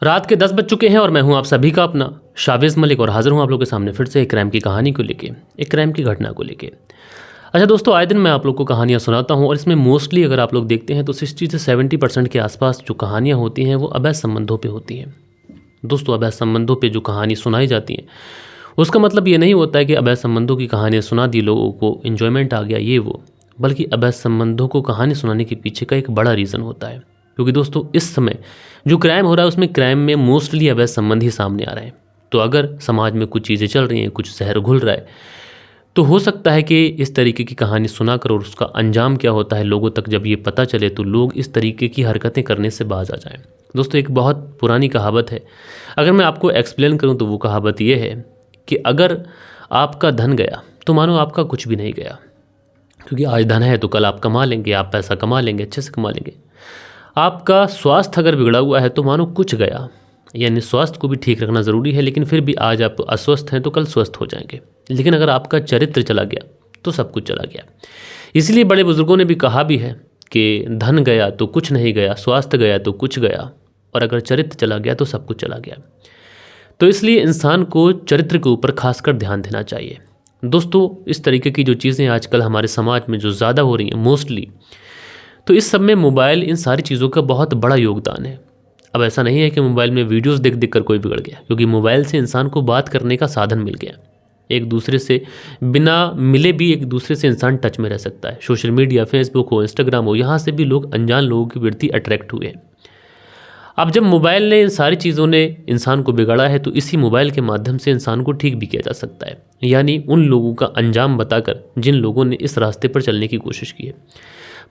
रात के 10 बज चुके हैं और मैं हूं आप सभी का अपना शावेज़ मलिक और हाजिर हूं आप लोगों के सामने फिर से एक क्राइम की कहानी को लेके, एक क्राइम की घटना को लेके। अच्छा दोस्तों, आए दिन मैं आप लोग को कहानियां सुनाता हूं और इसमें मोस्टली अगर आप लोग देखते हैं तो 60 से 70% के आसपास जो कहानियां होती हैं वो अवैध संबंधों पे होती हैं। दोस्तों, अवैध संबंधों पे जो कहानी सुनाई जाती है उसका मतलब ये नहीं होता है कि अवैध संबंधों की कहानियाँ सुना दी, लोगों को इन्जॉयमेंट आ गया ये वो, बल्कि अवैध संबंधों को कहानी सुनाने के पीछे का एक बड़ा रीज़न होता है। क्योंकि दोस्तों, इस समय जो क्राइम हो रहा है उसमें क्राइम में मोस्टली अवैध संबंध ही सामने आ रहे हैं। तो अगर समाज में कुछ चीज़ें चल रही हैं, कुछ जहर घुल रहा है, तो हो सकता है कि इस तरीके की कहानी सुनाकर और उसका अंजाम क्या होता है लोगों तक जब ये पता चले तो लोग इस तरीके की हरकतें करने से बाज आ जाएं। दोस्तों, एक बहुत पुरानी कहावत है, अगर मैं आपको एक्सप्लेन करूं तो वो कहावत ये है कि अगर आपका धन गया तो मानो आपका कुछ भी नहीं गया। क्योंकि आज धन है तो कल आप कमा लेंगे, आप पैसा कमा लेंगे, अच्छे से कमा लेंगे। आपका स्वास्थ्य अगर बिगड़ा हुआ है तो मानो कुछ गया। यानी स्वास्थ्य को भी ठीक रखना ज़रूरी है, लेकिन फिर भी आज आप अस्वस्थ हैं तो कल स्वस्थ हो जाएंगे। लेकिन अगर आपका चरित्र चला गया तो सब कुछ चला गया। इसलिए बड़े बुजुर्गों ने भी कहा भी है कि धन गया तो कुछ नहीं गया, स्वास्थ्य गया तो कुछ गया, और अगर चरित्र चला गया तो सब कुछ चला गया। तो इसलिए इंसान को चरित्र के ऊपर खासकर ध्यान देना चाहिए। दोस्तों, इस तरीके की जो चीज़ें आजकल हमारे समाज में जो ज़्यादा हो रही हैं मोस्टली, तो इस सब में मोबाइल इन सारी चीज़ों का बहुत बड़ा योगदान है। अब ऐसा नहीं है कि मोबाइल में वीडियोस देख देख कर कोई बिगड़ गया, क्योंकि मोबाइल से इंसान को बात करने का साधन मिल गया। एक दूसरे से बिना मिले भी एक दूसरे से इंसान टच में रह सकता है। सोशल मीडिया, फेसबुक हो, इंस्टाग्राम हो, यहाँ से भी लोग अनजान लोगों की वृत्ति अट्रैक्ट हुए हैं। अब जब मोबाइल ने इन सारी चीज़ों ने इंसान को बिगाड़ा है तो इसी मोबाइल के माध्यम से इंसान को ठीक भी किया जा सकता है। यानी उन लोगों का अंजाम बताकर जिन लोगों ने इस रास्ते पर चलने की कोशिश की है।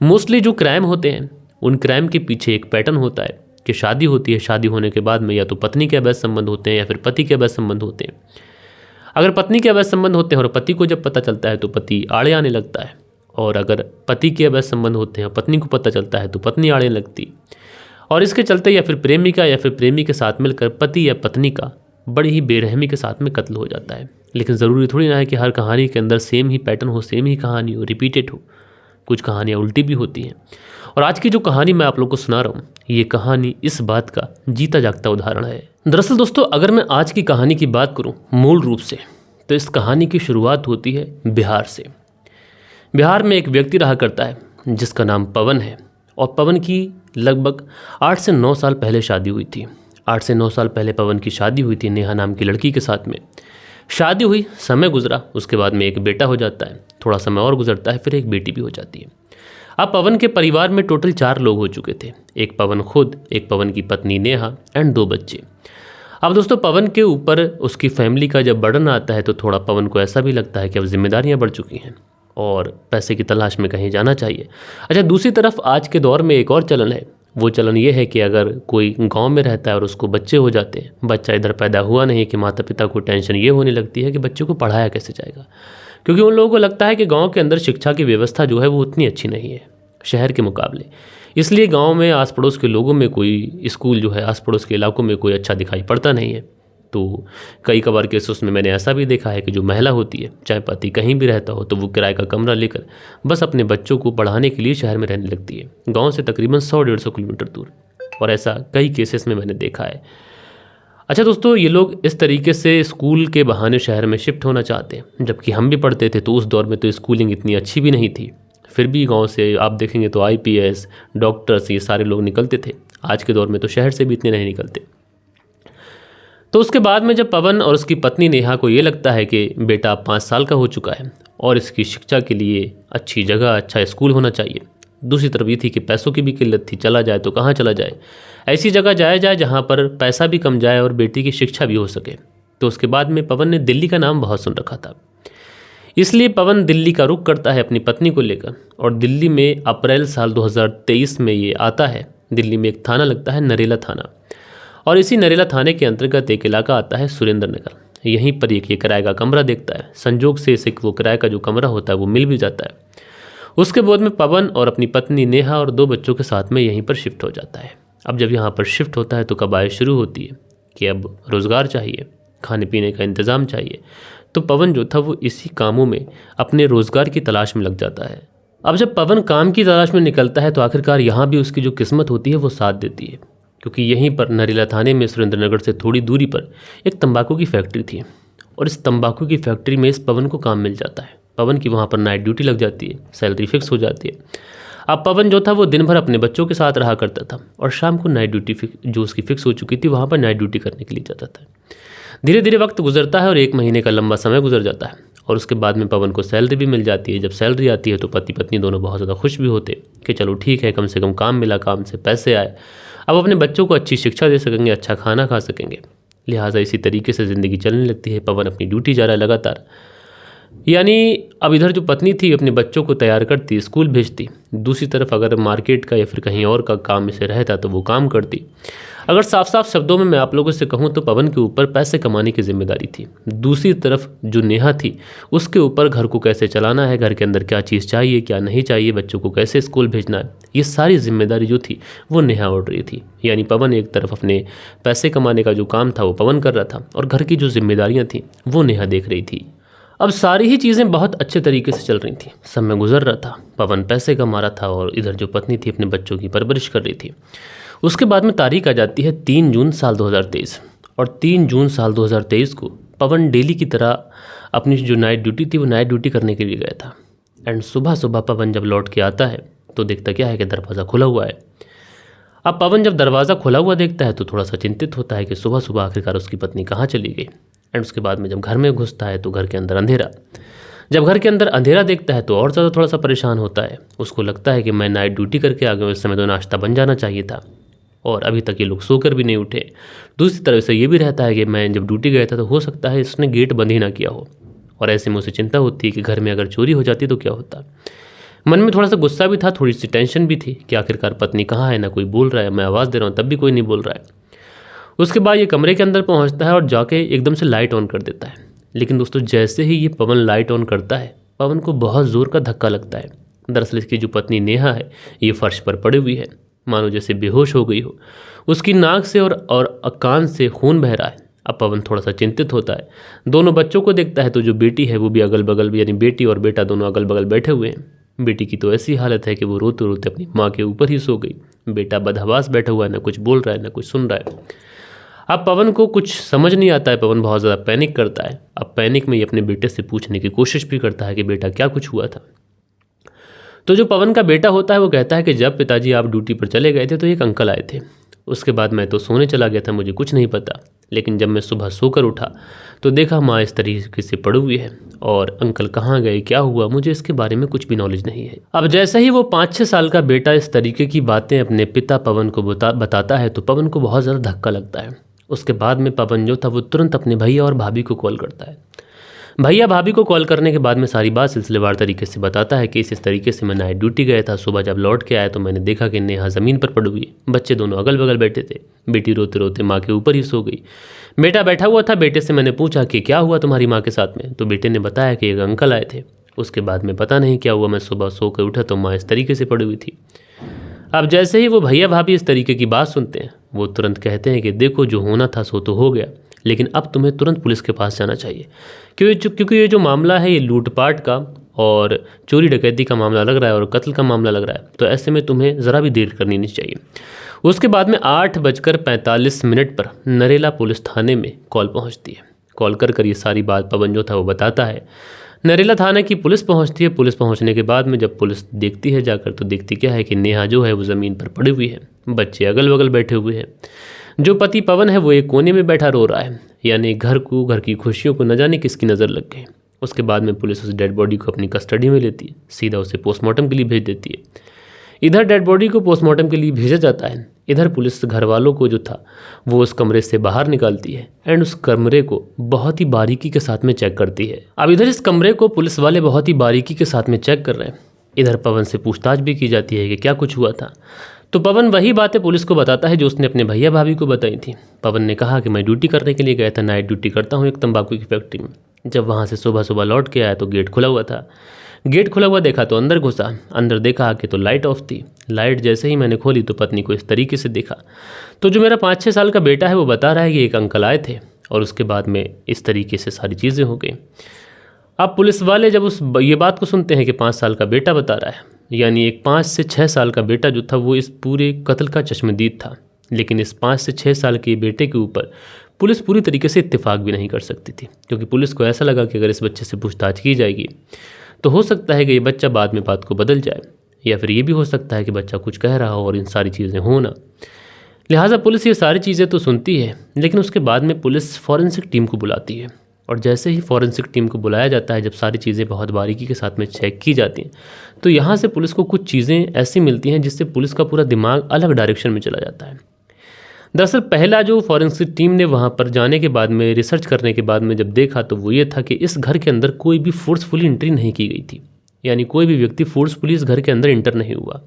मोस्टली जो क्राइम होते हैं उन क्राइम के पीछे एक पैटर्न होता है कि शादी होती है, शादी होने के बाद में या तो पत्नी के अवैध संबंध होते हैं या फिर पति के अवैध संबंध होते हैं। अगर पत्नी के अवैध संबंध होते हैं और पति को जब पता चलता है तो पति आड़े आने लगता है, और अगर पति के अवैध संबंध होते हैं और पत्नी को पता चलता है तो पत्नी आड़े लगती। और इसके चलते या फिर प्रेमिका या फिर प्रेमी के साथ मिलकर पति या पत्नी का बड़ी ही बेरहमी के साथ में कत्ल हो जाता है। लेकिन ज़रूरी थोड़ी ना है कि हर कहानी के अंदर सेम ही पैटर्न हो, सेम ही कहानी हो, रिपीटेड हो। कुछ कहानियाँ उल्टी भी होती हैं। और आज की जो कहानी मैं आप लोगों को सुना रहा हूँ, ये कहानी इस बात का जीता जागता उदाहरण है। दरअसल दोस्तों, अगर मैं आज की कहानी की बात करूँ मूल रूप से, तो इस कहानी की शुरुआत होती है बिहार से। बिहार में एक व्यक्ति रहा करता है जिसका नाम पवन है, और पवन की लगभग 8 से 9 साल पहले शादी हुई थी। 8 से 9 साल पहले पवन की शादी हुई थी नेहा नाम की लड़की के साथ में। शादी हुई, समय गुजरा, उसके बाद में एक बेटा हो जाता है, थोड़ा समय और गुजरता है, फिर एक बेटी भी हो जाती है। अब पवन के परिवार में टोटल 4 लोग हो चुके थे। एक पवन खुद, एक पवन की पत्नी नेहा एंड 2 बच्चे। अब दोस्तों, पवन के ऊपर उसकी फैमिली का जब बर्डन आता है तो थोड़ा पवन को ऐसा भी लगता है कि अब जिम्मेदारियां बढ़ चुकी हैं और पैसे की तलाश में कहीं जाना चाहिए। अच्छा, दूसरी तरफ आज के दौर में एक और चलन है। वो चलन ये है कि अगर कोई गांव में रहता है और उसको बच्चे हो जाते हैं, बच्चा इधर पैदा हुआ नहीं, कि माता पिता को टेंशन ये होने लगती है कि बच्चे को पढ़ाया कैसे जाएगा। क्योंकि उन लोगों को लगता है कि गांव के अंदर शिक्षा की व्यवस्था जो है वो उतनी अच्छी नहीं है शहर के मुकाबले। इसलिए गांव में आस पड़ोस के लोगों में कोई स्कूल जो है आस पड़ोस के इलाकों में कोई अच्छा दिखाई पड़ता नहीं है। तो कई कबार केसेस में मैंने ऐसा भी देखा है कि जो महिला होती है, चाहे पति कहीं भी रहता हो, तो वो किराए का कमरा लेकर बस अपने बच्चों को पढ़ाने के लिए शहर में रहने लगती है, गांव से तकरीबन 100-150 किलोमीटर दूर। और ऐसा कई केसेस में मैंने देखा है। अच्छा दोस्तों, ये लोग इस तरीके से स्कूल के बहाने शहर में शिफ्ट होना चाहते हैं। जबकि हम भी पढ़ते थे तो उस दौर में तो स्कूलिंग इतनी अच्छी भी नहीं थी, फिर भी गाँव से आप देखेंगे तो IPS, डॉक्टर्स, ये सारे लोग निकलते थे। आज के दौर में तो शहर से भी इतने नहीं निकलते। तो उसके बाद में जब पवन और उसकी पत्नी नेहा को ये लगता है कि बेटा 5 साल का हो चुका है और इसकी शिक्षा के लिए अच्छी जगह, अच्छा स्कूल होना चाहिए। दूसरी तरफ ये थी कि पैसों की भी किल्लत थी, चला जाए तो कहाँ चला जाए, ऐसी जगह जाया जाए जहाँ पर पैसा भी कम जाए और बेटी की शिक्षा भी हो सके। तो उसके बाद में पवन ने दिल्ली का नाम बहुत सुन रखा था, इसलिए पवन दिल्ली का रुख करता है अपनी पत्नी को लेकर। और दिल्ली में अप्रैल साल 2023 में ये आता है। दिल्ली में एक थाना लगता है, नरेला थाना, और इसी नरेला थाने के अंतर्गत एक इलाका आता है सुरेंद्र नगर। यहीं पर एक किराए का कमरा देखता है। संजोग से इसे वो किराए का जो कमरा होता है वो मिल भी जाता है। उसके बाद में पवन और अपनी पत्नी नेहा और 2 बच्चों के साथ में यहीं पर शिफ्ट हो जाता है। अब जब यहाँ पर शिफ्ट होता है तो कबायत शुरू होती है कि अब रोज़गार चाहिए, खाने पीने का इंतज़ाम चाहिए। तो पवन जो था वो इसी कामों में अपने रोज़गार की तलाश में लग जाता है। अब जब पवन काम की तलाश में निकलता है तो आखिरकार यहाँ भी उसकी जो किस्मत होती है वो साथ देती है। क्योंकि यहीं पर नरेला थाने में सुरेंद्रनगर से थोड़ी दूरी पर एक तंबाकू की फैक्ट्री थी और इस तंबाकू की फैक्ट्री में इस पवन को काम मिल जाता है। पवन की वहाँ पर नाइट ड्यूटी लग जाती है, सैलरी फिक्स हो जाती है। अब पवन जो था वो दिन भर अपने बच्चों के साथ रहा करता था और शाम को नाइट ड्यूटी जो उसकी फिक्स हो चुकी थी वहाँ पर नाइट ड्यूटी करने के लिए जाता था। धीरे धीरे वक्त गुजरता है और 1 महीने का लंबा समय गुजर जाता है और उसके बाद में पवन को सैलरी भी मिल जाती है। जब सैलरी आती है तो पति पत्नी दोनों बहुत ज़्यादा खुश भी होते कि चलो ठीक है, कम से कम काम मिला, काम से पैसे आए, अब अपने बच्चों को अच्छी शिक्षा दे सकेंगे, अच्छा खाना खा सकेंगे। लिहाजा इसी तरीके से ज़िंदगी चलने लगती है। पवन अपनी ड्यूटी जा रहा है लगातार, यानी अब इधर जो पत्नी थी अपने बच्चों को तैयार करती, स्कूल भेजती, दूसरी तरफ अगर मार्केट का या फिर कहीं और का काम इसे रहता तो वो काम करती। अगर साफ साफ शब्दों में मैं आप लोगों से कहूँ तो पवन के ऊपर पैसे कमाने की जिम्मेदारी थी। दूसरी तरफ जो नेहा थी उसके ऊपर घर को कैसे चलाना है, घर के अंदर क्या चीज़ चाहिए क्या नहीं चाहिए, बच्चों को कैसे स्कूल भेजना है, ये सारी जिम्मेदारी जो थी वो नेहा उठ रही थी। यानी पवन एक तरफ अपने पैसे कमाने का जो काम था वो पवन कर रहा था और घर की जो जिम्मेदारियाँ थीं वो नेहा देख रही थी। अब सारी ही चीज़ें बहुत अच्छे तरीके से चल रही थीं, समय गुजर रहा था, पवन पैसे कमा रहा था और इधर जो पत्नी थी अपने बच्चों की परवरिश कर रही थी। उसके बाद में तारीख आ जाती है 3 जून साल 2023 और 3 जून साल 2023 को पवन डेली की तरह अपनी जो नाइट ड्यूटी थी वो नाइट ड्यूटी करने के लिए गया था। एंड सुबह सुबह पवन जब लौट के आता है तो देखता क्या है कि दरवाज़ा खुला हुआ है। अब पवन जब दरवाज़ा खुला हुआ देखता है तो थोड़ा सा चिंतित होता है कि सुबह सुबह आखिरकार उसकी पत्नी कहाँ चली गई। एंड उसके बाद में जब घर में घुसता है तो घर के अंदर अंधेरा। जब घर के अंदर अंधेरा देखता है तो और ज़्यादा थोड़ा सा परेशान होता है। उसको लगता है कि मैं नाइट ड्यूटी करके आ गया, उस समय तो नाश्ता बन जाना चाहिए था और अभी तक ये लोग सोकर भी नहीं उठे। दूसरी तरफ से ये भी रहता है कि मैं जब ड्यूटी गया था तो हो सकता है इसने गेट बंद ही ना किया हो और ऐसे में उसे चिंता होती है कि घर में अगर चोरी हो जाती तो क्या होता। मन में थोड़ा सा गुस्सा भी था, थोड़ी सी टेंशन भी थी कि आखिरकार पत्नी कहाँ है, ना कोई बोल रहा है, मैं आवाज़ दे रहा हूँ तब भी कोई नहीं बोल रहा है। उसके बाद ये कमरे के अंदर पहुंचता है और जाके एकदम से लाइट ऑन कर देता है। लेकिन दोस्तों जैसे ही ये पवन लाइट ऑन करता है पवन को बहुत ज़ोर का धक्का लगता है। दरअसल इसकी जो पत्नी नेहा है ये फर्श पर पड़ी हुई है, मानो जैसे बेहोश हो गई हो। उसकी नाक से और कान से खून बह रहा है। अब पवन थोड़ा सा चिंतित होता है, दोनों बच्चों को देखता है तो जो बेटी है वो भी अगल बगल, यानी बेटी और बेटा दोनों अगल बगल बैठे हुए हैं। बेटी की तो ऐसी हालत है कि वो रोते रोते अपनी माँ के ऊपर ही सो गई। बेटा बदहवास बैठा हुआ है, ना कुछ बोल रहा है ना कुछ सुन रहा है। अब पवन को कुछ समझ नहीं आता है, पवन बहुत ज़्यादा पैनिक करता है। अब पैनिक में ये अपने बेटे से पूछने की कोशिश भी करता है कि बेटा क्या कुछ हुआ था। तो जो पवन का बेटा होता है वो कहता है कि जब पिताजी आप ड्यूटी पर चले गए थे तो एक अंकल आए थे, उसके बाद मैं तो सोने चला गया था, मुझे कुछ नहीं पता। लेकिन जब मैं सुबह सोकर उठा तो देखा माँ इस तरीके से पड़ी हुई है और अंकल कहाँ गए क्या हुआ मुझे इसके बारे में कुछ भी नॉलेज नहीं है। अब जैसे ही वो 5-6 साल का बेटा इस तरीके की बातें अपने पिता पवन को बताता है तो पवन को बहुत ज़्यादा धक्का लगता है। उसके बाद में पवन जो था वो तुरंत अपने भैया और भाभी को कॉल करता है। भैया भाभी को कॉल करने के बाद में सारी बात सिलसिलेवार तरीके से बताता है कि इस तरीके से मैं नाइट ड्यूटी गया था, सुबह जब लौट के आया तो मैंने देखा कि नेहा ज़मीन पर पड़ी हुई, बच्चे दोनों अगल बगल बैठे थे, बेटी रोते रोते माँ के ऊपर ही सो गई, बेटा बैठा हुआ था। बेटे से मैंने पूछा कि क्या हुआ तुम्हारी माँ के साथ में, तो बेटे ने बताया कि एक अंकल आए थे। उसके बाद में पता नहीं क्या हुआ, मैं सुबह सो कर उठा तो माँ इस तरीके से पड़ी हुई थी। अब जैसे ही वो भैया भाभी इस तरीके की बात सुनते हैं वो तुरंत कहते हैं कि देखो जो होना था सो तो हो गया, लेकिन अब तुम्हें तुरंत पुलिस के पास जाना चाहिए क्योंकि ये जो मामला है ये लूटपाट का और चोरी डकैती का मामला लग रहा है और कत्ल का मामला लग रहा है, तो ऐसे में तुम्हें ज़रा भी देर करनी नहीं चाहिए। उसके बाद में 8:45 पर नरेला पुलिस थाने में कॉल पहुंचती है। कॉल कर ये सारी बात पवन जो था वो बताता है। नरेला थाने की पुलिस पहुंचती है। पुलिस पहुंचने के बाद में जब पुलिस देखती है जाकर तो देखती क्या है कि नेहा जो है वो ज़मीन पर पड़ी हुई है, बच्चे अगल बगल बैठे हुए हैं, जो पति पवन है वो एक कोने में बैठा रो रहा है। यानी घर की खुशियों को न जाने किसकी नज़र लग गई। उसके बाद में पुलिस उस डेड बॉडी को अपनी कस्टडी में लेती है, सीधा उसे पोस्टमार्टम के लिए भेज देती है। इधर डेड बॉडी को पोस्टमार्टम के लिए भेजा जाता है, इधर पुलिस घर वालों को जो था वो उस कमरे से बाहर निकालती है एंड उस कमरे को बहुत ही बारीकी के साथ में चेक करती है। अब इधर इस कमरे को पुलिस वाले बहुत ही बारीकी के साथ में चेक कर रहे हैं। इधर पवन से पूछताछ भी की जाती है कि क्या कुछ हुआ था, तो पवन वही बातें पुलिस को बताता है जो उसने अपने भैया भाभी को बताई थी। पवन ने कहा कि मैं ड्यूटी करने के लिए गया था, नाइट ड्यूटी करता हूँ एक तंबाकू की फैक्ट्री में। जब वहाँ से सुबह सुबह लौट के आया तो गेट खुला हुआ था। गेट खुला हुआ देखा तो अंदर घुसा, अंदर देखा कि तो लाइट ऑफ थी। लाइट जैसे ही मैंने खोली तो पत्नी को इस तरीके से देखा। तो जो मेरा 5-6 साल का बेटा है वो बता रहा है कि एक अंकल आए थे और उसके बाद में इस तरीके से सारी चीज़ें हो गई। अब पुलिस वाले जब ये बात को सुनते हैं कि 5 साल का बेटा बता रहा है, यानी एक 5 से 6 साल का बेटा जो था वो इस पूरे कत्ल का चश्मदीद था। लेकिन इस 5 से 6 साल के बेटे के ऊपर पुलिस पूरी तरीके से इत्तेफाक भी नहीं कर सकती थी, क्योंकि पुलिस को ऐसा लगा कि अगर इस बच्चे से पूछताछ की जाएगी तो हो सकता है कि ये बच्चा बाद में बात को बदल जाए, या फिर ये भी हो सकता है कि बच्चा कुछ कह रहा हो और इन सारी चीज़ें हो ना। लिहाजा पुलिस ये सारी चीज़ें तो सुनती है, लेकिन उसके बाद में पुलिस फॉरेंसिक टीम को बुलाती है। और जैसे ही फॉरेंसिक टीम को बुलाया जाता है, जब सारी चीज़ें बहुत बारीकी के साथ में चेक की जाती हैं, तो यहाँ से पुलिस को कुछ चीज़ें ऐसी मिलती हैं जिससे पुलिस का पूरा दिमाग अलग डायरेक्शन में चला जाता है। दरअसल पहला जो फॉरेंसिक टीम ने वहाँ पर जाने के बाद में, रिसर्च करने के बाद में जब देखा, तो वो ये था कि इस घर के अंदर कोई भी फोर्सफुली एंट्री नहीं की गई थी, यानी कोई भी व्यक्ति फोर्सफुली इस घर के अंदर इंटर नहीं हुआ।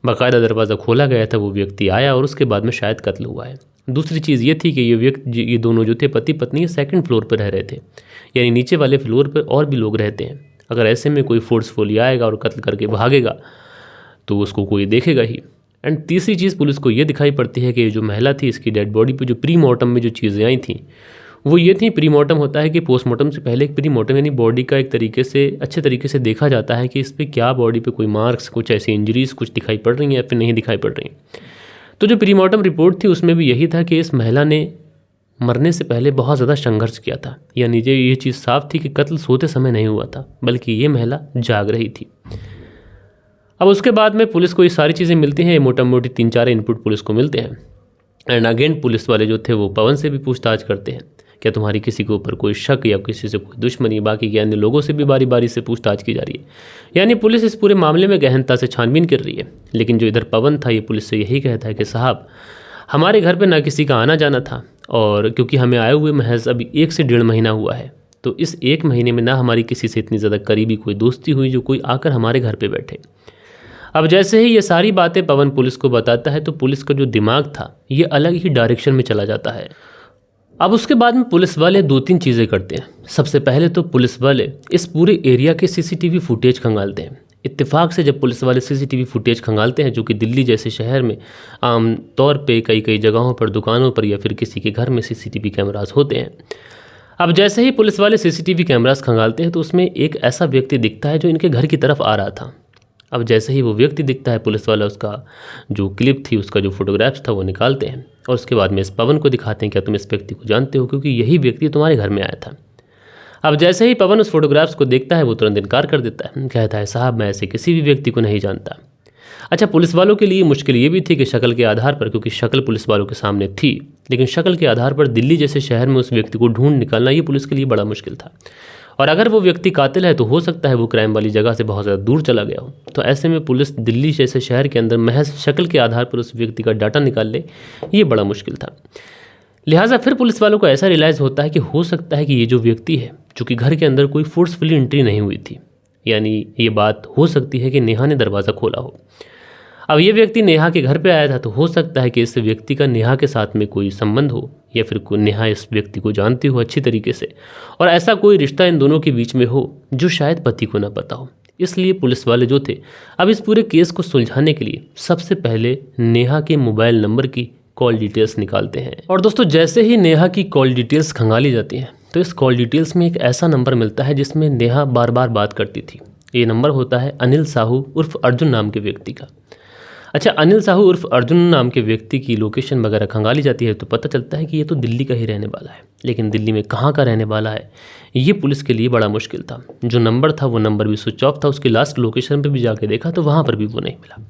बाकायदा दरवाज़ा खोला गया था, वो व्यक्ति आया और उसके बाद में शायद कत्ल हुआ है। दूसरी चीज़ ये थी कि ये दोनों जो थे पति पत्नी, सेकंड फ्लोर पर रह रहे थे, यानी नीचे वाले फ्लोर पर और भी लोग रहते हैं। अगर ऐसे में कोई फोर्सफुली आएगा और कत्ल करके भागेगा तो उसको कोई देखेगा ही। एंड तीसरी चीज़ पुलिस को ये दिखाई पड़ती है कि ये जो महिला थी, इसकी डेड बॉडी पे जो प्री मॉर्टम में जो चीज़ें आई थी वो ये थी। प्री मॉर्टम होता है कि पोस्टमार्टम से पहले एक प्री मॉर्टम, यानी बॉडी का एक तरीके से अच्छे तरीके से देखा जाता है कि इस पर क्या बॉडी पे कोई मार्क्स, कुछ ऐसी इंजरीज कुछ दिखाई पड़ रही हैं या फिर नहीं दिखाई पड़ रही हैं। तो जो प्री मॉर्टम रिपोर्ट थी उसमें भी यही था कि इस महिला ने मरने से पहले बहुत ज़्यादा संघर्ष किया था, यानी ये चीज़ साफ थी कि कत्ल सोते समय नहीं हुआ था, बल्कि ये महिला जाग रही थी। अब उसके बाद में पुलिस को ये सारी चीज़ें मिलती हैं, मोटा मोटी 3-4 इनपुट पुलिस को मिलते हैं। एंड अगेन पुलिस वाले जो थे वो पवन से भी पूछताछ करते हैं, क्या तुम्हारी किसी के ऊपर कोई शक या किसी से कोई दुश्मनी। बाकी के अन्य लोगों से भी बारी बारी से पूछताछ की जा रही है, यानी पुलिस इस पूरे मामले में गहनता से छानबीन कर रही है। लेकिन जो इधर पवन था, ये पुलिस से यही कहता है कि साहब, हमारे घर पर ना किसी का आना जाना था, और क्योंकि हमें आए हुए महज अभी 1 से 1.5 महीना हुआ है, तो इस 1 महीने में ना हमारी किसी से इतनी ज़्यादा करीबी कोई दोस्ती हुई जो कोई आकर हमारे घर पर बैठे। अब जैसे ही ये सारी बातें पवन पुलिस को बताता है, तो पुलिस का जो दिमाग था ये अलग ही डायरेक्शन में चला जाता है। अब उसके बाद में पुलिस वाले 2-3 चीज़ें करते हैं। सबसे पहले तो पुलिस वाले इस पूरे एरिया के सीसीटीवी फुटेज खंगालते हैं। इत्तेफाक से जब पुलिस वाले सीसीटीवी फुटेज खंगालते हैं, जो कि दिल्ली जैसे शहर में आम तौर पे कई जगहों पर, दुकानों पर या फिर किसी के घर में सीसीटीवी कैमरास होते हैं। अब जैसे ही पुलिस वाले सीसीटीवी कैमरास खंगालते हैं, तो उसमें एक ऐसा व्यक्ति दिखता है जो इनके घर की तरफ आ रहा था। अब जैसे ही वो व्यक्ति दिखता है, पुलिस वाला उसका जो क्लिप थी, उसका जो फोटोग्राफ्स था वो निकालते हैं और उसके बाद में इस पवन को दिखाते हैं, क्या तुम इस व्यक्ति को जानते हो, क्योंकि यही व्यक्ति तुम्हारे घर में आया था। अब जैसे ही पवन उस फोटोग्राफ्स को देखता है, वो तुरंत इनकार कर देता है, कहता है साहब मैं ऐसे किसी भी व्यक्ति को नहीं जानता। अच्छा, पुलिस वालों के लिए मुश्किल ये भी थी कि शक्ल के आधार पर, क्योंकि शक्ल पुलिस वालों के सामने थी, लेकिन शक्ल के आधार पर दिल्ली जैसे शहर में उस व्यक्ति को ढूंढ निकालना ये पुलिस के लिए बड़ा मुश्किल था। और अगर वो व्यक्ति कातिल है तो हो सकता है वो क्राइम वाली जगह से बहुत ज़्यादा दूर चला गया हो। तो ऐसे में पुलिस दिल्ली जैसे शहर के अंदर महज शक्ल के आधार पर उस व्यक्ति का डाटा निकाल ले, ये बड़ा मुश्किल था। लिहाजा फिर पुलिस वालों को ऐसा रियलाइज़ होता है कि हो सकता है कि ये जो व्यक्ति है, चूँकि घर के अंदर कोई फोर्सफुली एंट्री नहीं हुई थी, यानी ये बात हो सकती है कि नेहा ने दरवाज़ा खोला हो। अब ये व्यक्ति नेहा के घर पे आया था, तो हो सकता है कि इस व्यक्ति का नेहा के साथ में कोई संबंध हो, या फिर नेहा इस व्यक्ति को जानती हो अच्छी तरीके से, और ऐसा कोई रिश्ता इन दोनों के बीच में हो जो शायद पति को ना पता हो। इसलिए पुलिस वाले जो थे, अब इस पूरे केस को सुलझाने के लिए सबसे पहले नेहा के मोबाइल नंबर की कॉल डिटेल्स निकालते हैं। और दोस्तों, जैसे ही नेहा की कॉल डिटेल्स खंगाली जाती हैं, तो इस कॉल डिटेल्स में एक ऐसा नंबर मिलता है जिसमें नेहा बार बार बात करती थी। ये नंबर होता है अनिल साहू उर्फ अर्जुन नाम के व्यक्ति का। अच्छा, अनिल साहू उर्फ अर्जुन नाम के व्यक्ति की लोकेशन वगैरह खंगाली जाती है, तो पता चलता है कि ये तो दिल्ली का ही रहने वाला है, लेकिन दिल्ली में कहाँ का रहने वाला है ये पुलिस के लिए बड़ा मुश्किल था। जो नंबर था वो नंबर भी स्विच ऑफ था, उसकी लास्ट लोकेशन पर भी जाके देखा तो वहाँ पर भी वो नहीं मिला।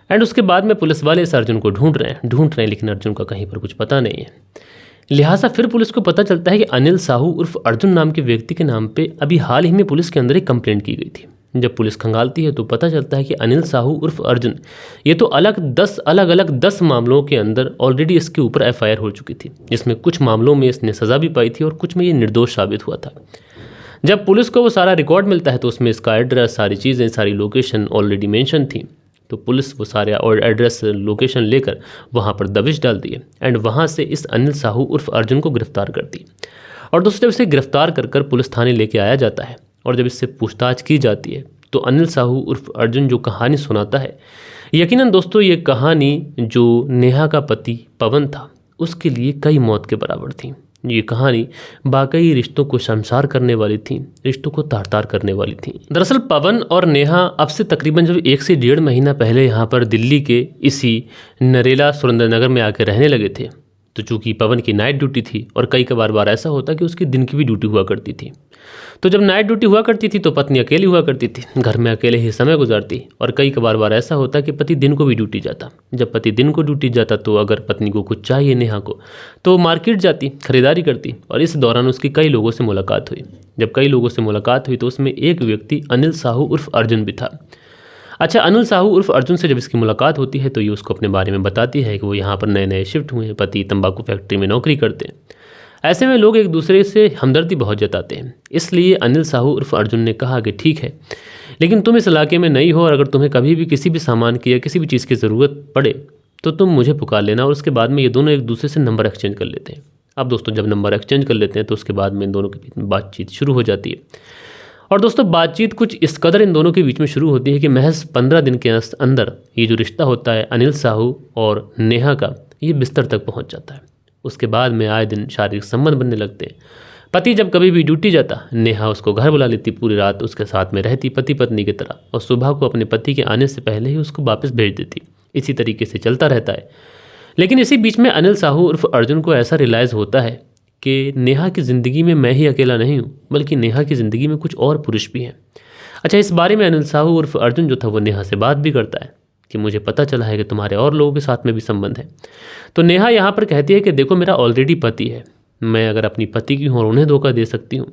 एंड उसके बाद में पुलिस वाले इस अर्जुन को ढूंढ रहे हैं, लेकिन अर्जुन का कहीं पर कुछ पता नहीं है। लिहाजा फिर पुलिस को पता चलता है कि अनिल साहू उर्फ अर्जुन नाम के व्यक्ति के नाम पे अभी हाल ही में पुलिस के अंदर एक कंप्लेंट की गई थी। जब पुलिस खंगालती है तो पता चलता है कि अनिल साहू उर्फ अर्जुन, ये तो अलग अलग 10 मामलों के अंदर ऑलरेडी इसके ऊपर एफआईआर हो चुकी थी, जिसमें कुछ मामलों में इसने सज़ा भी पाई थी और कुछ में ये निर्दोष साबित हुआ था। जब पुलिस को वो सारा रिकॉर्ड मिलता है तो उसमें इसका एड्रेस, सारी चीज़ें, सारी लोकेशन ऑलरेडी मेंशन थी। तो पुलिस वो सारे और एड्रेस, लोकेशन लेकर वहाँ पर दबिश डालती है एंड वहाँ से इस अनिल साहू उर्फ अर्जुन को गिरफ्तार करती है। और दोस्तों, इसे गिरफ्तार कर पुलिस थाने लेके आया जाता है और जब इससे पूछताछ की जाती है तो अनिल साहू उर्फ अर्जुन जो कहानी सुनाता है, यकीनन दोस्तों ये कहानी जो नेहा का पति पवन था उसके लिए कई मौत के बराबर थी। ये कहानी वाकई रिश्तों को शर्मसार करने वाली थी, रिश्तों को तार तार करने वाली थी। दरअसल पवन और नेहा अब से तकरीबन जब 1 से 1.5 महीना पहले यहाँ पर दिल्ली के इसी नरेला सुरेंद्रनगर में आकर रहने लगे थे, तो चूंकि पवन की नाइट ड्यूटी थी और कई बार ऐसा होता कि उसकी दिन की भी ड्यूटी हुआ करती थी, तो जब नाइट ड्यूटी हुआ करती थी तो पत्नी अकेली हुआ करती थी, घर में अकेले ही समय गुजारती। और कई बार ऐसा होता कि पति दिन को भी ड्यूटी जाता। जब पति दिन को ड्यूटी जाता तो अगर पत्नी को कुछ चाहिए नेहा को, तो मार्केट जाती, खरीदारी करती। और इस दौरान उसकी कई लोगों से मुलाकात हुई। जब कई लोगों से मुलाकात हुई तो उसमें एक व्यक्ति अनिल साहू उर्फ अर्जुन भी था। अच्छा, अनिल साहू उर्फ अर्जुन से जब इसकी मुलाकात होती है तो ये उसको अपने बारे में बताती है कि वो यहाँ पर नए शिफ्ट हुए हैं, पति तंबाकू फैक्ट्री में नौकरी करते हैं। ऐसे में लोग एक दूसरे से हमदर्दी बहुत जताते हैं। इसलिए अनिल साहू उर्फ अर्जुन ने कहा कि ठीक है, लेकिन तुम इस इलाके में नई हो और अगर तुम्हें कभी भी किसी भी सामान की या किसी भी चीज़ की ज़रूरत पड़े तो तुम मुझे पुकार लेना। और उसके बाद में ये दोनों एक दूसरे से नंबर एक्सचेंज कर लेते हैं। अब दोस्तों जब नंबर एक्सचेंज कर लेते हैं तो उसके बाद में इन दोनों के बीच में बातचीत शुरू हो जाती है। और दोस्तों बातचीत कुछ इस कदर इन दोनों के बीच में शुरू होती है कि महज 15 दिन के अंदर ये जो रिश्ता होता है अनिल साहू और नेहा का, ये बिस्तर तक पहुंच जाता है। उसके बाद में आए दिन शारीरिक संबंध बनने लगते हैं। पति जब कभी भी ड्यूटी जाता, नेहा उसको घर बुला लेती, पूरी रात उसके साथ में रहती पति पत्नी की तरह, और सुबह को अपने पति के आने से पहले ही उसको वापस भेज देती। इसी तरीके से चलता रहता है। लेकिन इसी बीच में अनिल साहू उर्फ अर्जुन को ऐसा रियलाइज़ होता है कि नेहा की ज़िंदगी में मैं ही अकेला नहीं हूँ, बल्कि नेहा की ज़िंदगी में कुछ और पुरुष भी हैं। अच्छा, इस बारे में अनिल साहू उर्फ अर्जुन जो था वो नेहा से बात भी करता है कि मुझे पता चला है कि तुम्हारे और लोगों के साथ में भी संबंध है। तो नेहा यहाँ पर कहती है कि देखो मेरा ऑलरेडी पति है, मैं अगर अपनी पति की हूँ और उन्हें धोखा दे सकती हूँ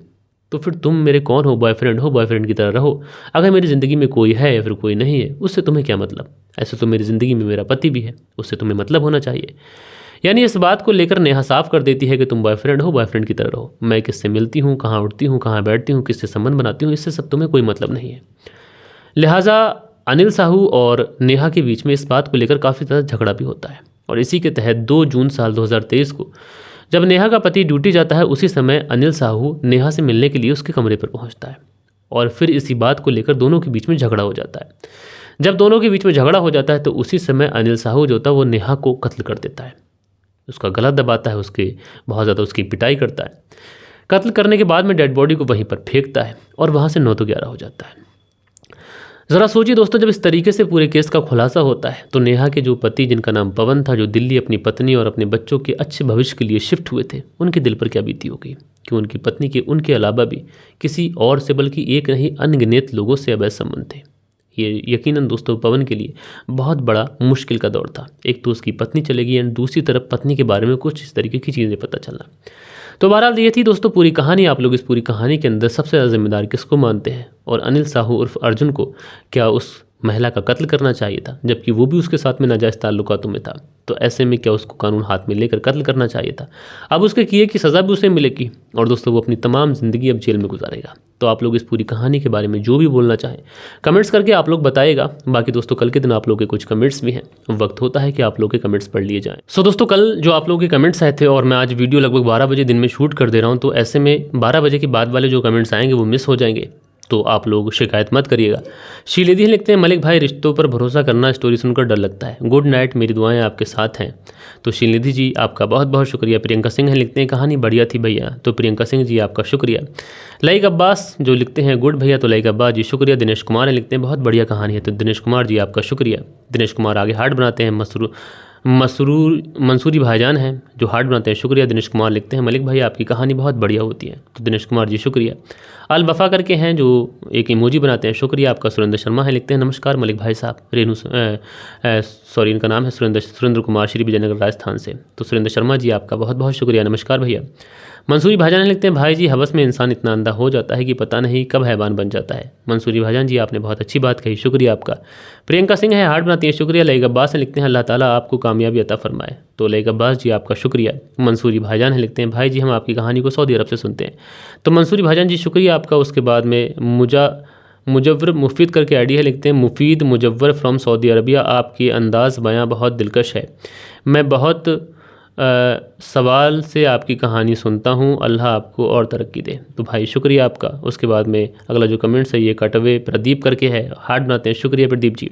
तो फिर तुम मेरे कौन हो, बॉयफ्रेंड की तरह रहो। अगर मेरी ज़िंदगी में कोई है या फिर कोई नहीं है उससे तुम्हें क्या मतलब, ऐसे तो मेरी ज़िंदगी में मेरा पति भी है, उससे तुम्हें मतलब होना चाहिए। यानी इस बात को लेकर नेहा साफ कर देती है कि तुम बॉयफ्रेंड की तरह रहो, मैं किससे मिलती हूँ, कहाँ उठती हूँ, कहाँ बैठती हूँ, किससे संबंध बनाती हूँ, इससे सब तुम्हें कोई मतलब नहीं है। लिहाजा अनिल साहू और नेहा के बीच में इस बात को लेकर काफ़ी ज़्यादा झगड़ा भी होता है। और इसी के तहत 2 जून साल 2023 को जब नेहा का पति ड्यूटी जाता है, उसी समय अनिल साहू नेहा से मिलने के लिए उसके कमरे पर पहुंचता है। और फिर इसी बात को लेकर दोनों के बीच में झगड़ा हो जाता है। जब दोनों के बीच में झगड़ा हो जाता है तो उसी समय अनिल साहू जो था वो नेहा को कत्ल कर देता है, उसका गला दबाता है, उसके बहुत ज़्यादा उसकी पिटाई करता है। कत्ल करने के बाद में डेड बॉडी को वहीं पर फेंकता है और वहाँ से 9 तो 11 हो जाता है। ज़रा सोचिए दोस्तों, जब इस तरीके से पूरे केस का खुलासा होता है तो नेहा के जो पति जिनका नाम पवन था, जो दिल्ली अपनी पत्नी और अपने बच्चों के अच्छे भविष्य के लिए शिफ्ट हुए थे, उनके दिल पर क्या बीती होगी कि उनकी पत्नी के उनके अलावा भी किसी और से, बल्कि एक नहीं अनगिनत लोगों से अवैध संबंध थे। ये यकीनन दोस्तों पवन के लिए बहुत बड़ा मुश्किल का दौर था। एक तो उसकी पत्नी चली गई एंड दूसरी तरफ पत्नी के बारे में कुछ इस तरीके की चीज़ें पता चलना। तो बहरहाल ये थी दोस्तों पूरी कहानी। आप लोग इस पूरी कहानी के अंदर सबसे ज़्यादा जिम्मेदार किसको मानते हैं, और अनिल साहू उर्फ अर्जुन को क्या उस महिला का कत्ल करना चाहिए था, जबकि वो भी उसके साथ में नाजायज़ ताल्लुकातों में था, तो ऐसे में क्या उसको कानून हाथ में लेकर कत्ल करना चाहिए था। अब उसके किए की सज़ा भी उसे मिलेगी और दोस्तों वो अपनी तमाम ज़िंदगी अब जेल में गुजारेगा। तो आप लोग इस पूरी कहानी के बारे में जो भी बोलना चाहें कमेंट्स करके आप लोग बताइएगा। बाकी दोस्तों कल के दिन आप लोग के कुछ कमेंट्स भी हैं, वक्त होता है कि आप लोग के कमेंट्स पढ़ लिए जाएं। सो दोस्तों कल जो आप लोगों के कमेंट्स आए थे और मैं आज वीडियो लगभग 12 बजे दिन में शूट कर दे रहा हूँ, तो ऐसे में 12 बजे के बाद वाले जो कमेंट्स आएंगे वो मिस हो जाएंगे, तो आप लोग शिकायत मत करिएगा। श्रीनिधि लिखते हैं मलिक भाई रिश्तों पर भरोसा करना स्टोरी सुनकर डर लगता है, गुड नाइट, मेरी दुआएं आपके साथ हैं। तो श्रीनिधि जी आपका बहुत बहुत शुक्रिया। प्रियंका सिंह है लिखते हैं कहानी बढ़िया थी भैया, तो प्रियंका सिंह जी आपका शुक्रिया। लाइक अब्बास जो लिखते हैं गुड भैया, तो लाइक अब्बास जी शुक्रिया। दिनेश कुमार है लिखते हैं बहुत बढ़िया कहानी है, तो दिनेश कुमार जी आपका शुक्रिया। दिनेश कुमार आगे हार्ट बनाते हैं, मंसूरी भाईजान हैं जो हार्ट बनाते हैं, शुक्रिया। दिनेश कुमार लिखते हैं मलिक भाई आपकी कहानी बहुत बढ़िया होती है, तो दिनेश कुमार जी शुक्रिया। अल वफा करके हैं जो एक इमोजी बनाते हैं, शुक्रिया आपका। सुरेंद्र शर्मा है लिखते हैं नमस्कार मलिक भाई साहब, सॉरी इनका नाम है सुरेंद्र कुमार, श्री विजयनगर राजस्थान से, तो सुरेंद्र शर्मा जी आपका बहुत बहुत शुक्रिया, नमस्कार भैया। मंसूरी भाईजान लिखते हैं भाई जी हवस में इंसान इतना अंधा हो जाता है कि पता नहीं कब हैवान बन जाता है। मंसूरी भाईजान जी आपने बहुत अच्छी बात कही, शुक्रिया आपका। प्रियंका सिंह है हार्ट बनाती है, शुक्रिया। लईक अब्बास है लिखते हैं अल्लाह ताला आपको कामयाबी अता फरमाए, तो लईक अब्बास जी आपका शुक्रिया। मंसूरी भाईजान है लिखते हैं भाई जी हम आपकी कहानी को सऊदी अरब से सुनते हैं, तो मंसूरी भाईजान जी शुक्रिया आपका। उसके बाद में मुजव्वर मुफीद करके आईडी है लिखते हैं मुफीद मुजव्वर फ्रॉम सऊदी अरबिया, आपकी अंदाज़ बयां बहुत दिलकश है, मैं बहुत सवाल से आपकी कहानी सुनता हूँ, अल्लाह आपको और तरक्की दे। तो भाई शुक्रिया आपका। उसके बाद में अगला जो कमेंट्स है ये कटवे प्रदीप करके है, हार्ट बनाते हैं, शुक्रिया प्रदीप जी।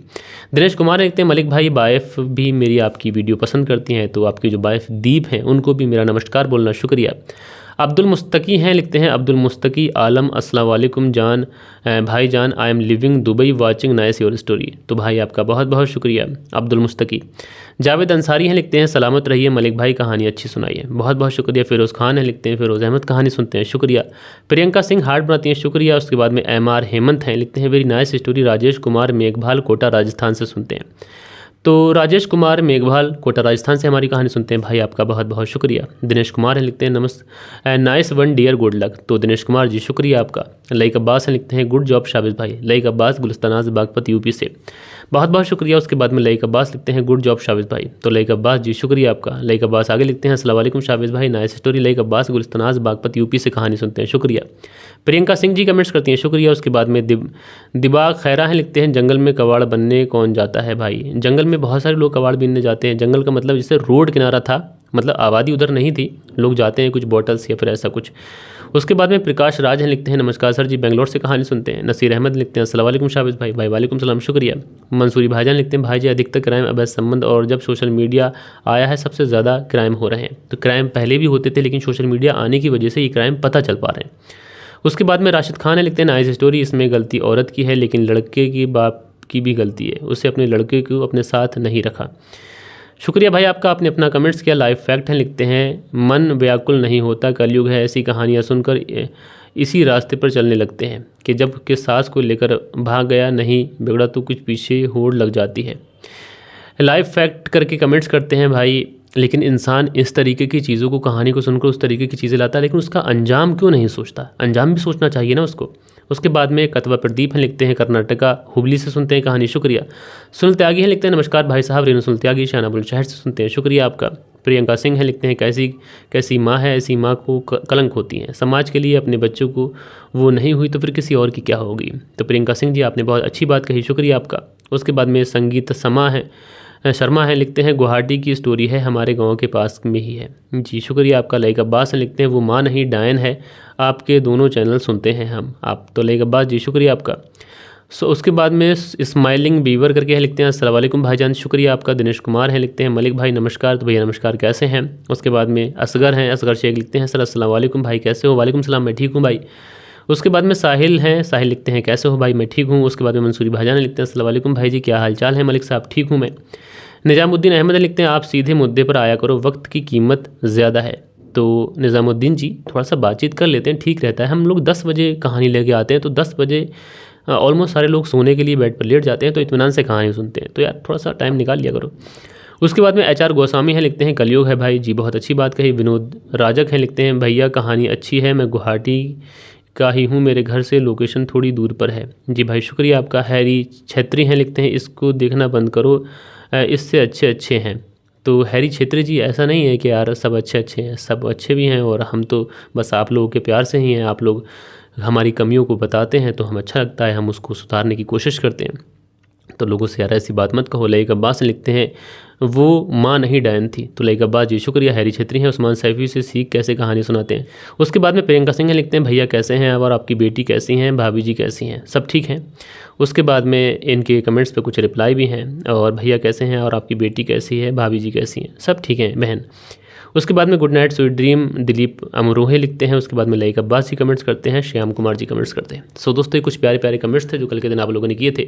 दिनेश कुमार लिखते हैं मलिक भाई वाइफ भी मेरी आपकी वीडियो पसंद करती हैं, तो आपकी जो वाइफ दीप हैं उनको भी मेरा नमस्कार बोलना, शुक्रिया। अब्दुल मुस्तकी हैं, लिखते हैं अब्दुल मुस्तकी आलम, अस्सलाम वालेकुम जान भाई जान, I am living Dubai watching nice your story. तो भाई आपका बहुत बहुत शुक्रिया अब्दुल मुस्तकी। जावेद अंसारी हैं, लिखते हैं सलामत रहिए मलिक भाई, कहानी अच्छी सुनाइए, बहुत बहुत शुक्रिया। फिरोज़ खान हैं, लिखते हैं फिरोज़ अहमद कहानी सुनते हैं, शुक्रिया। प्रियंका सिंह हार्ट बनाती हैं, शुक्रिया। उसके बाद में MR हेमंत हैं, लिखते हैं very nice story, Rajesh Kumar Meghbhal Kota Rajasthan से सुनते हैं। तो राजेश कुमार मेघवाल कोटा राजस्थान से हमारी कहानी सुनते हैं, भाई आपका बहुत बहुत शुक्रिया। दिनेश कुमार हैं, लिखते हैं nice one dear good luck. तो दिनेश कुमार जी शुक्रिया आपका। लईक अब्बास हैं, लिखते हैं गुड जॉब शाबिज भाई। लईक अब्बास गुलिस्तानाज बागपत यूपी से, बहुत बहुत शुक्रिया। उसके बाद में लईक अब्बास लिखते हैं गुड जॉब शाबिज भाई। तो लईक अब्बास जी शुक्रिया आपका। लईक अब्बास आगे लिखते हैं अस्सलाम वालेकुम शाबिज भाई, nice story. Laeeq Abbas Gulistanaz Baghpat UP से कहानी सुनते हैं, शुक्रिया। प्रियंका सिंह जी कमेंट्स करती हैं, शुक्रिया। उसके बाद में दिबाग खैरा हैं, लिखते हैं जंगल में कबाड़ बनने कौन जाता है भाई। जंगल में बहुत सारे लोग कबाड़ बीनने जाते हैं। जंगल का मतलब जैसे रोड किनारा था, मतलब आबादी उधर नहीं थी, लोग जाते हैं कुछ बॉटल्स या फिर ऐसा कुछ। उसके बाद में प्रकाश राज हैं, लिखते हैं नमस्कार सर जी, बेंगलोर से कहानी सुनते हैं। नसीर अहमद लिखते हैं अस्सलाम वालेकुम शाबिज भाई। भाई वालेकुम सलाम, शुक्रिया। मंसूरी भाईजान लिखते हैं भाई जी अधिकतर क्राइम अवैध संबंध और जब सोशल मीडिया आया है सबसे ज़्यादा क्राइम हो रहे हैं। तो क्राइम पहले भी होते थे लेकिन सोशल मीडिया आने की वजह से ये क्राइम पता चल पा रहे हैं। उसके बाद में राशिद खान है, लिखते हैं नाइस स्टोरी, इसमें गलती औरत की है लेकिन लड़के की बाप की भी गलती है, उसे अपने लड़के को अपने साथ नहीं रखा। शुक्रिया भाई आपका, आपने अपना कमेंट्स किया। लाइव फैक्ट है, लिखते हैं मन व्याकुल नहीं होता, कलयुग है, ऐसी कहानियाँ सुनकर इसी रास्ते पर चलने लगते हैं कि जब के सास को लेकर भाग गया, नहीं बिगड़ा तो कुछ पीछे होड़ लग जाती है। लाइव फैक्ट करके कमेंट्स करते हैं भाई, लेकिन इंसान इस तरीके की चीज़ों को, कहानी को सुनकर उस तरीके की चीज़ें लाता है, लेकिन उसका अंजाम क्यों नहीं सोचता? अंजाम भी सोचना चाहिए ना उसको। उसके बाद में कतवा प्रदीप हैं, लिखते हैं कर्नाटका हुबली से सुनते हैं कहानी, शुक्रिया। सुनील त्यागी हैं, लिखते हैं नमस्कार भाई साहब, रेणु सुनील त्यागी शाहनाबुल शहर से सुनते हैं, शुक्रिया आपका। प्रियंका सिंह हैं, लिखते हैं कैसी कैसी माँ है, ऐसी माँ को कलंक होती है, समाज के लिए अपने बच्चों को वो नहीं हुई तो फिर किसी और की क्या होगी। तो प्रियंका सिंह जी आपने बहुत अच्छी बात कही, शुक्रिया आपका। उसके बाद में संगीत शर्मा है, लिखते हैं गुवाहाटी की स्टोरी है, हमारे गांव के पास में ही है जी, शुक्रिया आपका। लईक अब्बास हैं, लिखते हैं वो माँ नहीं डायन है, आपके दोनों चैनल सुनते हैं हम आप। तो लईक अब्बास जी शुक्रिया आपका। उसके बाद में स्माइलिंग बीवर करके है, लिखते हैं अस्सलाम वालेकुम भाईजान, शुक्रिया आपका। दिनेश कुमार हैं, लिखते हैं मलिक भाई नमस्कार। तो भैया नमस्कार, कैसे हैं? उसके बाद में असगर हैं, असगर शेख, लिखते हैं सर अस्सलाम वालेकुम भाई, कैसे हो? वालेकुम सलाम, मैं ठीक हूँ भाई। उसके बाद में साहिल हैं, साहिल लिखते हैं कैसे हो भाई, मैं ठीक हूँ। उसके बाद में मंसूरी भाईजान लिखते हैं अस्सलाम वालेकुम भाई जी, क्या हाल चाल है मलिक साहब? ठीक हूँ मैं। निज़ामुद्दीन अहमद लिखते हैं आप सीधे मुद्दे पर आया करो, वक्त की कीमत ज़्यादा है। तो निज़ामुद्दीन जी थोड़ा सा बातचीत कर लेते हैं, ठीक रहता है। हम लोग 10 बजे कहानी लेके आते हैं, तो 10 बजे ऑलमोस्ट सारे लोग सोने के लिए बेड पर लेट जाते हैं, तो इत्मीनान से कहानी सुनते हैं। तो यार थोड़ा सा टाइम निकाल लिया करो। उसके बाद में HR गोस्वामी हैं, लिखते हैं कलयुग है भाई जी, बहुत अच्छी बात कही। विनोद राजक हैं, लिखते हैं भैया कहानी अच्छी है, मैं गुवाहाटी का ही हूँ, मेरे घर से लोकेशन थोड़ी दूर पर है जी। भाई शुक्रिया आपका। हैरी छेत्री हैं, लिखते हैं इसको देखना बंद करो, इससे अच्छे अच्छे हैं। तो हैरी छेत्री जी ऐसा नहीं है कि यार सब अच्छे अच्छे हैं, सब अच्छे भी हैं, और हम तो बस आप लोगों के प्यार से ही हैं। आप लोग हमारी कमियों को बताते हैं तो हम अच्छा लगता है, हम उसको सुधारने की कोशिश करते हैं। तो लोगों से यार ऐसी बात मत कहो। लईक अब्बास लिखते हैं वो माँ नहीं डायन थी। तो लईक अब्बास जी शुक्रिया। हैरी छेत्री हैं, उस्मान सैफी से सीख कैसे कहानी सुनाते हैं। उसके बाद में प्रियंका सिंह हैं, लिखते हैं भैया कैसे हैं और आपकी बेटी कैसी हैं, भाभी जी कैसी हैं? सब ठीक हैं। उसके बाद में इनके कमेंट्स पे कुछ रिप्लाई भी हैं, और भैया कैसे हैं और आपकी बेटी कैसी है, भाभी जी कैसी हैं? सब ठीक हैं बहन। उसके बाद में good night sweet dream Dilip Amrohe लिखते हैं। उसके बाद में लईक अब्बास जी कमेंट्स करते हैं, श्याम कुमार जी कमेंट्स करते हैं। सो दोस्तों ये कुछ प्यारे प्यारे कमेंट्स थे जो कल के दिन आप लोगों ने किए थे।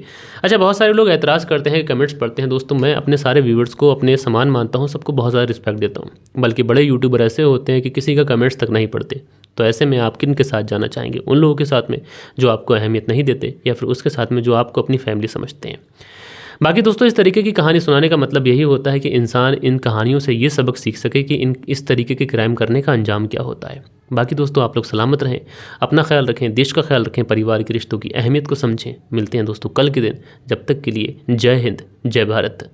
अच्छा, बहुत सारे लोग एतराज़ करते हैं, कमेंट्स पढ़ते हैं। दोस्तों मैं अपने सारे व्यूवर्स को अपने समान मानता हूँ, सबको बहुत ज़्यादा रिस्पेक्ट देता हूँ, बल्कि बड़े यूट्यूबर ऐसे होते हैं कि किसी का कमेंट्स तक नहीं पढ़ते। तो ऐसे में आप किन के साथ जाना चाहेंगे? उन लोगों के साथ में जो आपको अहमियत नहीं देते, या फिर उसके साथ में जो आपको अपनी फैमिली समझते हैं। बाकी दोस्तों इस तरीके की कहानी सुनाने का मतलब यही होता है कि इंसान इन कहानियों से ये सबक सीख सके कि इस तरीके के क्राइम करने का अंजाम क्या होता है। बाकी दोस्तों आप लोग सलामत रहें, अपना ख्याल रखें, देश का ख्याल रखें, परिवार के रिश्तों की अहमियत को समझें। मिलते हैं दोस्तों कल के दिन, जब तक के लिए जय हिंद, जय भारत।